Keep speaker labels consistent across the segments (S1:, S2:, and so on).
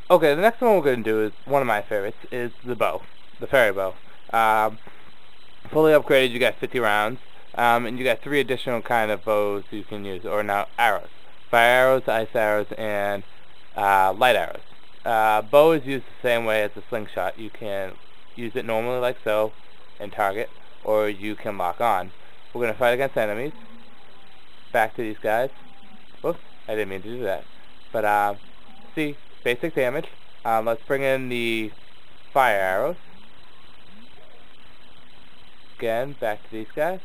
S1: Okay, the next one we're going to do is one of my favorites, is the bow, the fairy bow. Um, Fully upgraded, you got 50 rounds, and you got 3 additional kind of bows you can use, or now arrows. Fire arrows, ice arrows, and light arrows. Bow is used the same way as a slingshot. You can use it normally like so, and target, or you can lock on. We're going to fight against enemies. Back to these guys. Whoops, I didn't mean to do that. But, see, basic damage. Let's bring in the fire arrows. Again, back to these guys.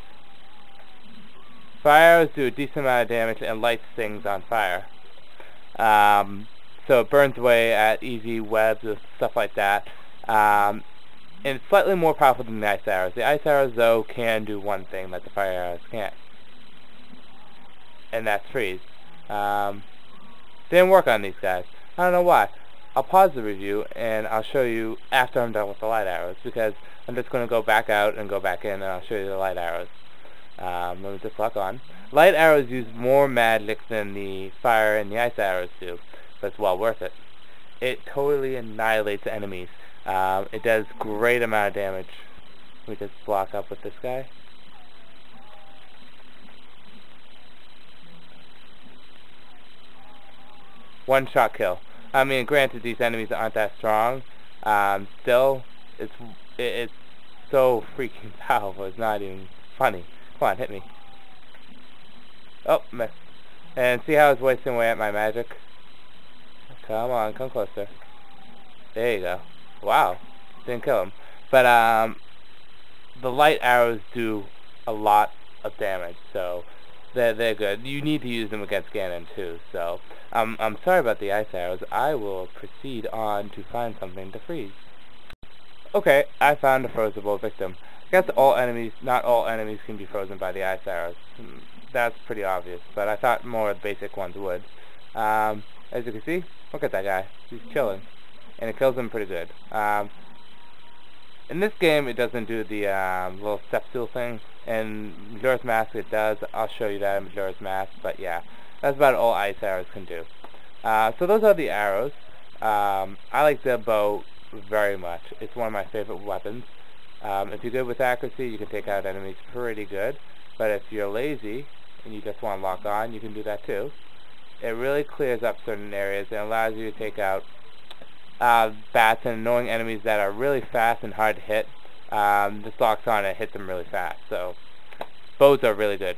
S1: Fire arrows do a decent amount of damage and light things on fire. So it burns away at easy webs and stuff like that. And it's slightly more powerful than the ice arrows. The ice arrows, though, can do one thing that the fire arrows can't. And that's freeze. Didn't work on these guys. I don't know why. I'll pause the review and I'll show you after I'm done with the light arrows, because I'm just going to go back out and go back in and I'll show you the light arrows. Let me just lock on. Light arrows use more magic than the fire and the ice arrows do, but it's well worth it. It totally annihilates enemies. It does great amount of damage. Let me just block up with this guy. One shot kill. I mean, granted, these enemies aren't that strong. Still, it's so freaking powerful. It's not even funny. Come on, hit me. Oh, missed. And see how it's wasting away at my magic? Come on, come closer. There you go. Wow, didn't kill him. But the light arrows do a lot of damage, so they're good. You need to use them against Ganon too. So I'm sorry about the ice arrows. I will proceed on to find something to freeze. Okay, I found a frozeable victim. I guess not all enemies can be frozen by the ice arrows. That's pretty obvious, but I thought more basic ones would. As you can see, look at that guy. He's chilling, and it kills him pretty good. In this game, it doesn't do the little step stool thing. In Majora's Mask, it does. I'll show you that in Majora's Mask, but yeah, that's about all ice arrows can do. So those are the arrows. I like the bow very much. It's one of my favorite weapons. If you're good with accuracy, you can take out enemies pretty good. But if you're lazy and you just want to lock on, you can do that too. It really clears up certain areas and allows you to take out bats and annoying enemies that are really fast and hard to hit. This locks on and hits them really fast. So bows are really good.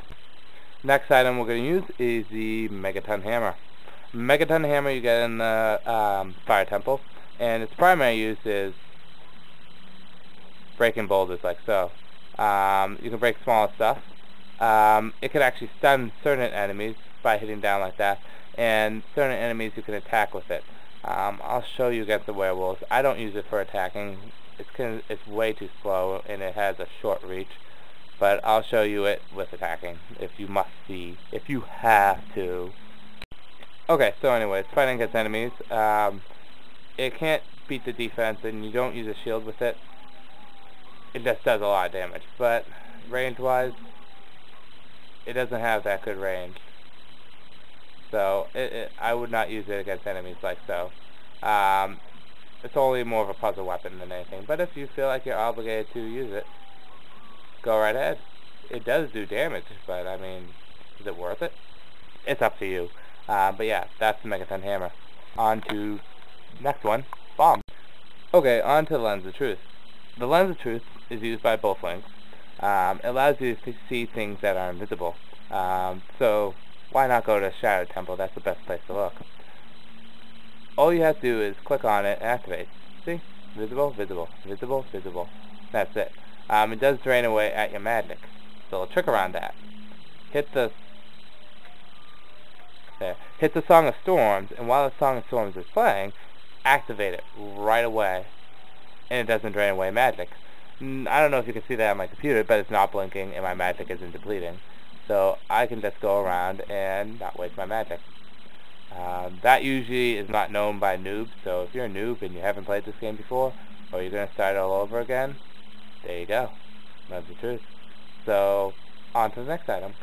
S1: Next item we're going to use is the Megaton hammer. Megaton hammer you get in the Fire Temple, and its primary use is breaking boulders like so. You can break smaller stuff. It can actually stun certain enemies by hitting down like that, and certain enemies you can attack with it. I'll show you against the werewolves. I don't use it for attacking. It's way too slow and it has a short reach. But I'll show you it with attacking if you must see, if you have to. Okay, so anyways, fighting against enemies. It can't beat the defense, and you don't use a shield with it. It just does a lot of damage. But range-wise, it doesn't have that good range. So I would not use it against enemies like so. It's only more of a puzzle weapon than anything. But if you feel like you're obligated to use it, go right ahead. It does do damage, but I mean, is it worth it? It's up to you. But yeah, that's the Megaton hammer. On to next one, bomb. Okay, on to the Lens of Truth. The Lens of Truth is used by both links. It allows you to see things that are invisible. So why not go to Shadow Temple? That's the best place to look. All you have to do is click on it and activate. See? Visible, visible, visible, visible. That's it. It does drain away at your magic. So a trick around that. Hit the Song of Storms, and while the Song of Storms is playing, activate it right away, and it doesn't drain away magic. I don't know if you can see that on my computer, but it's not blinking and my magic isn't depleting. So I can just go around and not waste my magic. That usually is not known by noobs, so if you're a noob and you haven't played this game before, or you're going to start all over again, there you go. That's the truth. So, on to the next item.